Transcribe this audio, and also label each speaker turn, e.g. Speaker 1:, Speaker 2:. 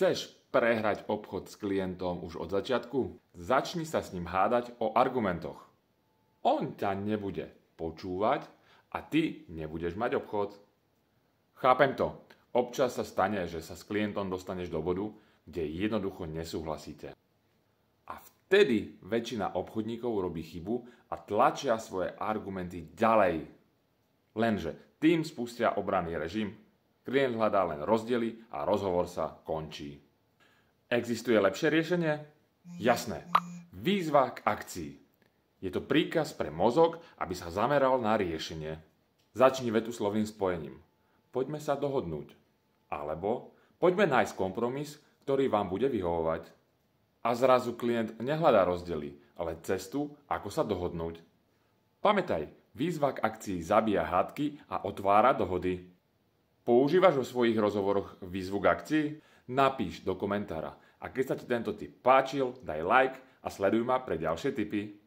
Speaker 1: Chceš prehrať obchod s klientom už od začiatku? Začni sa s ním hádať o argumentoch. On ťa nebude počúvať a ty nebudeš mať obchod. Chápem to. Občas sa stane, že sa s klientom dostaneš do bodu, kde jednoducho nesúhlasíte. A vtedy väčšina obchodníkov robí chybu a tlačia svoje argumenty ďalej. Lenže tým spustia obranný režim, klient hľadá len rozdiely a rozhovor sa končí. Existuje lepšie riešenie? Jasné. Výzva k akcii. Je to príkaz pre mozog, aby sa zameral na riešenie. Začni vetu slovným spojením. Poďme sa dohodnúť. Alebo poďme nájsť kompromis, ktorý vám bude vyhovovať. A zrazu klient nehľadá rozdiely, ale cestu, ako sa dohodnúť. Pamätaj, výzva k akcii zabíja hádky a otvára dohody. Používaš vo svojich rozhovoroch výzvu k akcii? Napíš do komentára. A keď sa ti tento tip páčil, daj like a sleduj ma pre ďalšie tipy.